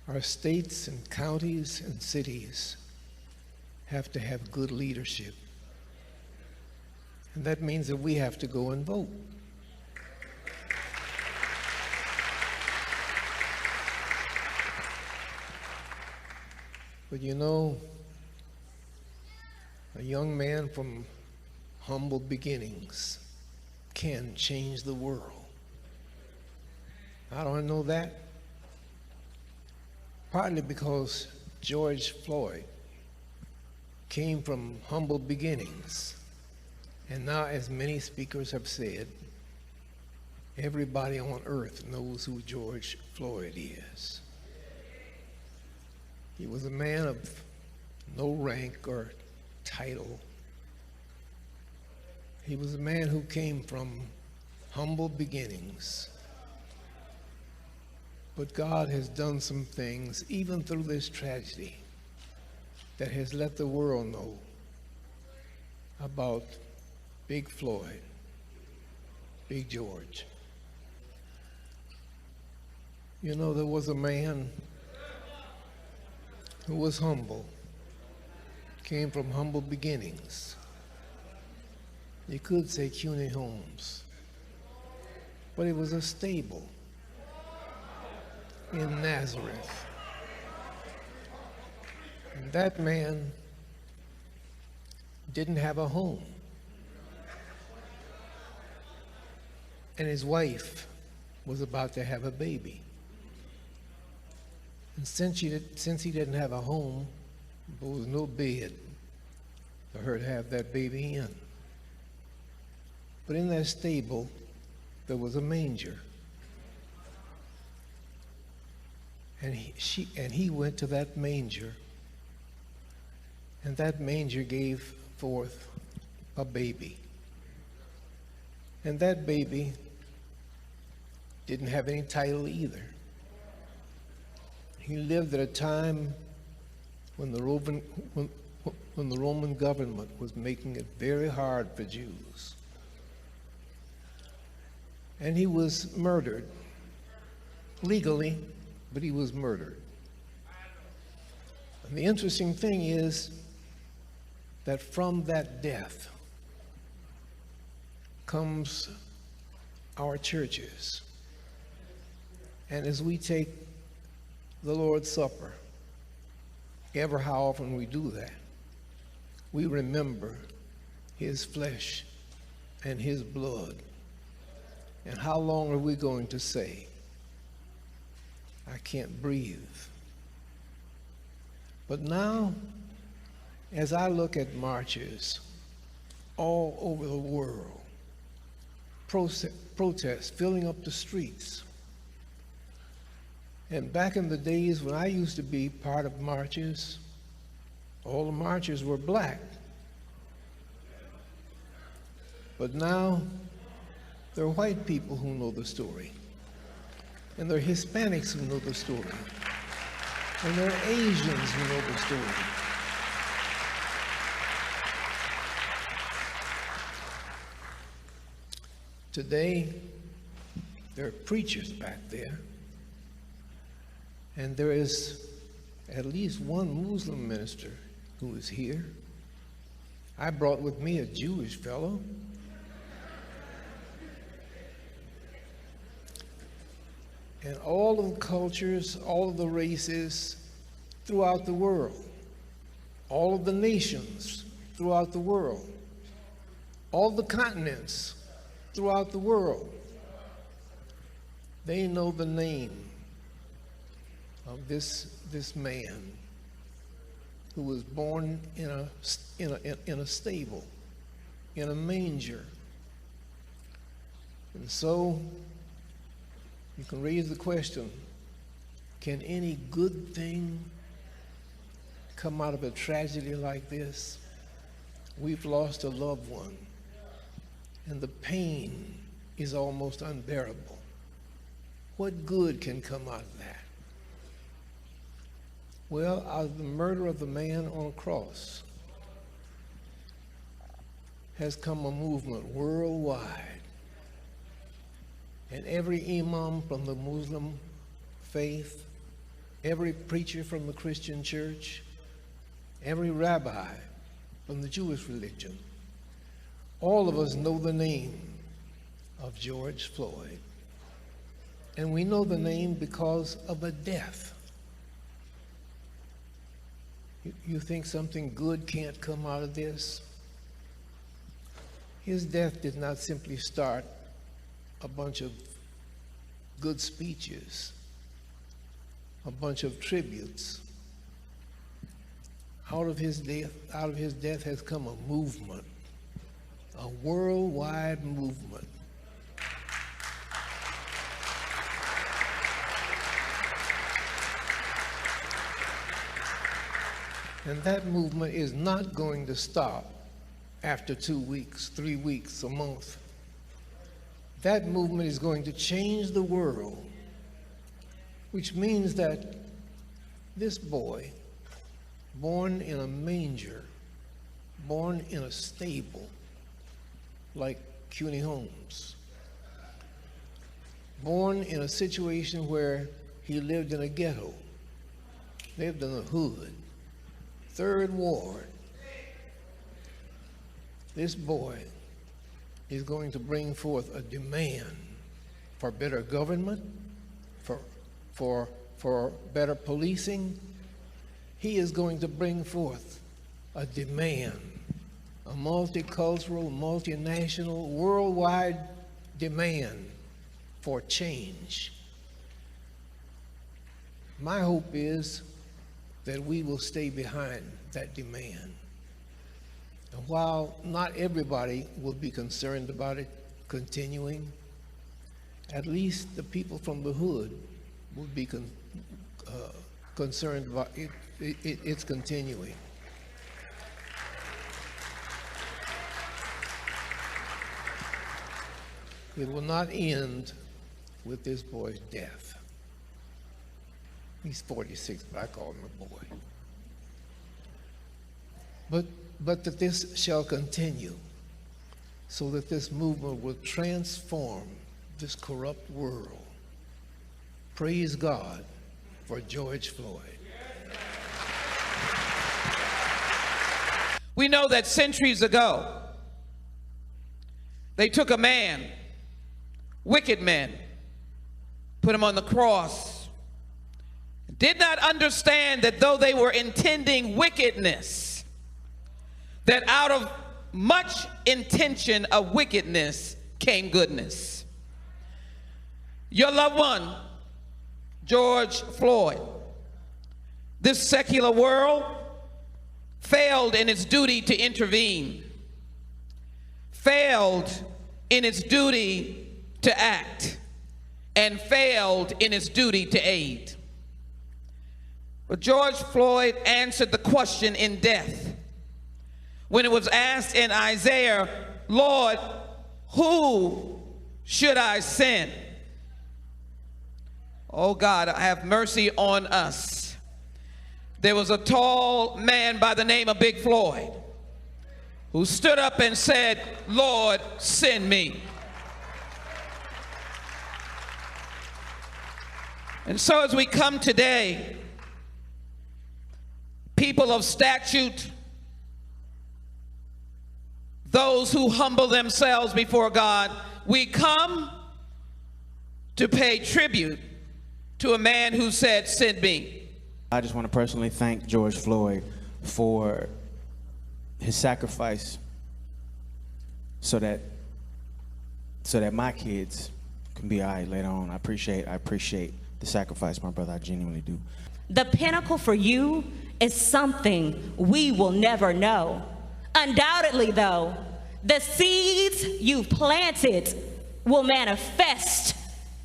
Our states and counties and cities have to have good leadership. And that means that we have to go and vote. But you know, a young man from humble beginnings can change the world. How do I know that? Partly because George Floyd came from humble beginnings. And now, as many speakers have said, everybody on earth knows who George Floyd is. He was a man of no rank or title. He was a man who came from humble beginnings. But God has done some things, even through this tragedy, that has let the world know about Big Floyd, Big George. You know, there was a man who was humble, came from humble beginnings. You could say CUNY Homes, but it was a stable in Nazareth. And that man didn't have a home. And his wife was about to have a baby. And since he didn't have a home, there was no bed for her to have that baby in. But in that stable, there was a manger. And he went to that manger, and that manger gave forth a baby. And that baby didn't have any title either. He lived at a time when the Roman government was making it very hard for Jews. And he was murdered, legally, but he was murdered. And the interesting thing is that from that death comes our churches. And as we take the Lord's Supper, ever how often we do that, we remember his flesh and his blood. And how long are we going to say, I can't breathe? But now, as I look at marches all over the world, protests filling up the streets, and back in the days when I used to be part of marches, all the marchers were black. But now, there are white people who know the story. And there are Hispanics who know the story. And there are Asians who know the story. Today, there are preachers back there. And there is at least one Muslim minister who is here. I brought with me a Jewish fellow. And all of the cultures, all of the races throughout the world, all of the nations throughout the world, all the continents throughout the world, they know the name of this man who was born in a stable, in a manger. And so you can raise the question, can any good thing come out of a tragedy like this? We've lost a loved one, and the pain is almost unbearable. What good can come out of that? Well, out of the murder of the man on a cross has come a movement worldwide. And every imam from the Muslim faith every preacher from the Christian church, every rabbi from the Jewish religion, all of us know the name of George Floyd. And we know the name because of a death. You think something good can't come out of this? His death did not simply start a bunch of good speeches, a bunch of tributes. Out of his death has come a movement, a worldwide movement. And that movement is not going to stop after 2 weeks, 3 weeks, a month. That movement is going to change the world, which means that this boy, born in a manger, born in a stable, like CUNY Homes, born in a situation where he lived in a ghetto, lived in a hood, Third Ward. This boy is going to bring forth a demand for better government, for better policing. He is going to bring forth a demand, a multicultural, multinational, worldwide demand for change. My hope is that we will stay behind that demand. And while not everybody will be concerned about it continuing, at least the people from the hood will be concerned about it's continuing. It will not end with this boy's death. He's 46, but I call him a boy. But that this shall continue, so that this movement will transform this corrupt world. Praise God for George Floyd. We know that centuries ago, they took a man, wicked men, put him on the cross, did not understand that though they were intending wickedness, that out of much intention of wickedness came goodness. Your loved one, George Floyd, this secular world failed in its duty to intervene, failed in its duty to act, and failed in its duty to aid. But George Floyd answered the question in death when it was asked in Isaiah, Lord, who should I send? Oh God, have mercy on us. There was a tall man by the name of Big Floyd who stood up and said, Lord, send me. And so as we come today, people of statute, those who humble themselves before God, we come to pay tribute to a man who said, send me. I just want to personally thank George Floyd for his sacrifice so that my kids can be all right later on. I appreciate the sacrifice, my brother. I genuinely do. The pinnacle for you is something we will never know. Undoubtedly, though, the seeds you've planted will manifest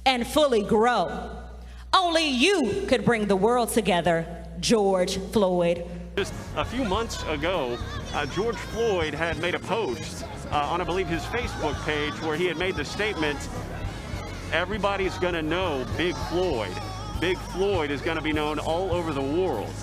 and fully grow. Only you could bring the world together, George Floyd. Just a few months ago, George Floyd had made a post on, I believe, his Facebook page where he had made the statement, everybody's going to know Big Floyd. Big Floyd is going to be known all over the world.